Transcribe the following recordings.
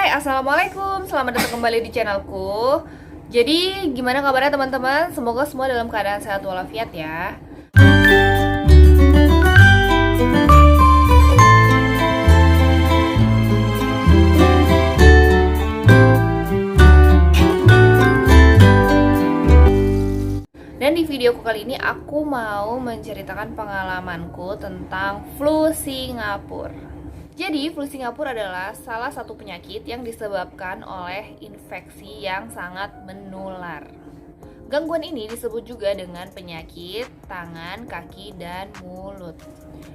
Hai, Assalamualaikum. Selamat datang kembali di channelku. Jadi, gimana kabarnya teman-teman? Semoga semua dalam keadaan sehat walafiat ya. Dan di videoku kali ini aku mau menceritakan pengalamanku tentang flu Singapura. Jadi, flu Singapura adalah salah satu penyakit yang disebabkan oleh infeksi yang sangat menular. Gangguan ini disebut juga dengan penyakit tangan, kaki, dan mulut.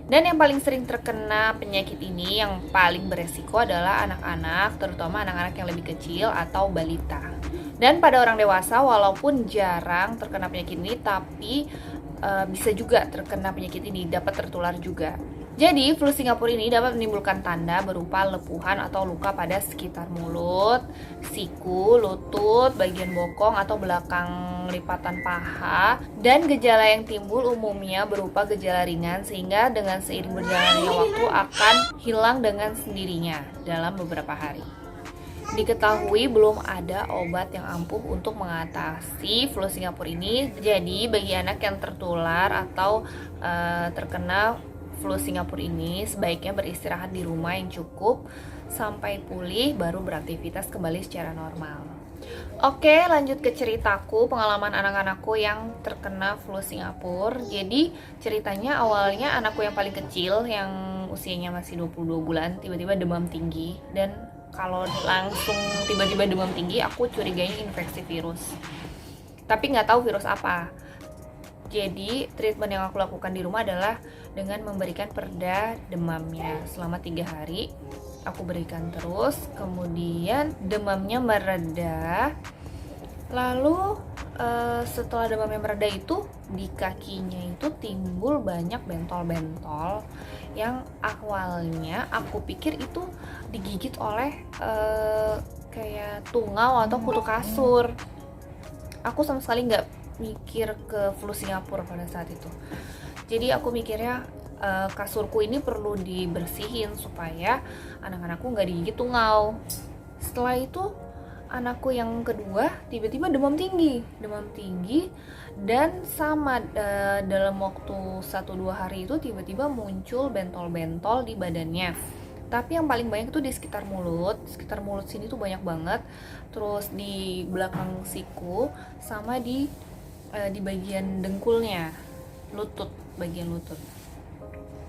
Dan yang paling sering terkena penyakit ini, yang paling beresiko adalah anak-anak, terutama anak-anak yang lebih kecil atau balita. Dan pada orang dewasa, walaupun jarang terkena penyakit ini, tapi bisa juga terkena penyakit ini, dapat tertular juga. Jadi, flu Singapura ini dapat menimbulkan tanda berupa lepuhan atau luka pada sekitar mulut, siku, lutut, bagian bokong atau belakang lipatan paha, dan gejala yang timbul umumnya berupa gejala ringan sehingga dengan seiring berjalannya waktu akan hilang dengan sendirinya dalam beberapa hari. Diketahui belum ada obat yang ampuh untuk mengatasi flu Singapura ini. Jadi bagi anak yang tertular atau terkena flu Singapura ini sebaiknya beristirahat di rumah yang cukup sampai pulih baru beraktivitas kembali secara normal. Oke, lanjut ke ceritaku, pengalaman anak-anakku yang terkena flu Singapura. Jadi ceritanya awalnya anakku yang paling kecil yang usianya masih 22 bulan tiba-tiba demam tinggi, dan kalau langsung tiba-tiba demam tinggi aku curiganya infeksi virus, tapi nggak tahu virus apa. Jadi treatment yang aku lakukan di rumah adalah dengan memberikan pereda demamnya selama 3 hari. Aku berikan terus, kemudian demamnya mereda. Lalu setelah demamnya mereda itu di kakinya itu timbul banyak bentol-bentol yang awalnya aku pikir itu digigit oleh kayak tungau atau kutu kasur. Aku sama sekali nggak mikir ke flu Singapura pada saat itu. Jadi aku mikirnya kasurku ini perlu dibersihin supaya anak-anakku nggak digigit tungau. Setelah itu anakku yang kedua tiba-tiba demam tinggi dan sama dalam waktu 1-2 hari itu tiba-tiba muncul bentol-bentol di badannya. Tapi yang paling banyak itu di sekitar mulut sini tuh banyak banget. Terus di belakang siku sama di bagian dengkulnya, bagian lutut.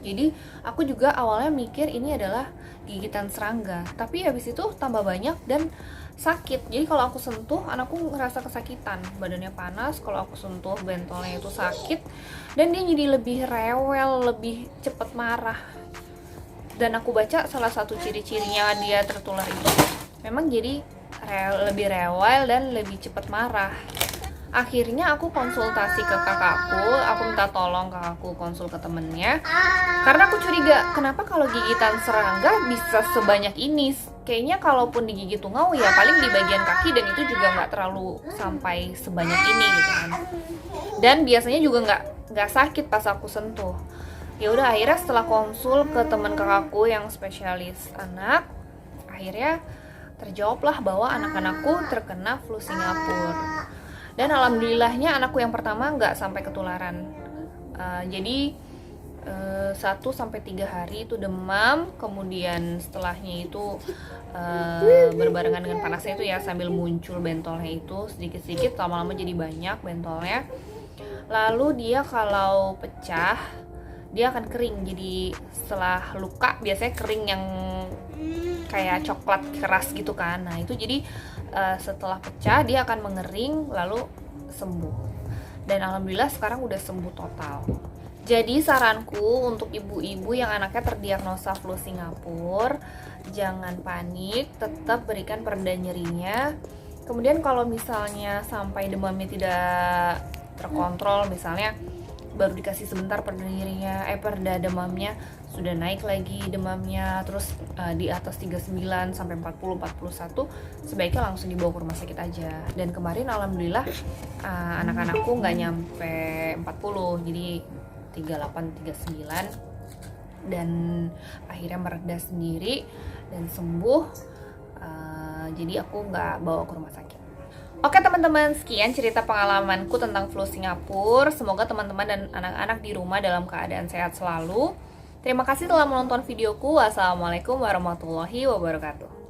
Jadi aku juga awalnya mikir ini adalah gigitan serangga, tapi habis itu tambah banyak dan sakit. Jadi kalau aku sentuh, anakku ngerasa kesakitan, badannya panas. Kalau aku sentuh bentolnya itu sakit, dan dia jadi lebih rewel, lebih cepat marah. Dan aku baca salah satu ciri-cirinya dia tertular itu memang jadi lebih rewel dan lebih cepat marah. Akhirnya aku konsultasi ke kakakku, aku minta tolong kakakku konsul ke temennya, karena aku curiga kenapa kalau gigitan serangga bisa sebanyak ini. Kayaknya kalaupun digigit tungau ya paling di bagian kaki, dan itu juga nggak terlalu sampai sebanyak ini gitu kan. Dan biasanya juga nggak sakit pas aku sentuh. Ya udah, akhirnya setelah konsul ke teman kakakku yang spesialis anak, akhirnya terjawablah bahwa anak-anakku terkena flu Singapura. Dan alhamdulillahnya anakku yang pertama nggak sampai ketularan. Jadi 1-3 hari itu demam, kemudian setelahnya itu berbarengan dengan panasnya itu ya, sambil muncul bentolnya itu sedikit-sedikit, lama-lama jadi banyak bentolnya. Lalu dia kalau pecah dia akan kering. Jadi setelah luka biasanya kering yang kayak coklat keras gitu kan. Nah itu jadi setelah pecah dia akan mengering lalu sembuh. Dan alhamdulillah sekarang udah sembuh total. Jadi saranku untuk ibu-ibu yang anaknya terdiagnosa flu Singapura, jangan panik, tetap berikan pereda nyerinya. Kemudian kalau misalnya sampai demamnya tidak terkontrol, misalnya baru dikasih sebentar pereda nyerinya, pereda demamnya sudah naik lagi demamnya, terus di atas 39 sampai 40-41, sebaiknya langsung dibawa ke rumah sakit aja. Dan kemarin alhamdulillah anak-anakku nggak nyampe 40, jadi 38-39, dan akhirnya mereda sendiri dan sembuh. Jadi aku nggak bawa ke rumah sakit. Oke teman-teman, sekian cerita pengalamanku tentang flu Singapura. Semoga teman-teman dan anak-anak di rumah dalam keadaan sehat selalu. Terima kasih telah menonton videoku. Wassalamualaikum warahmatullahi wabarakatuh.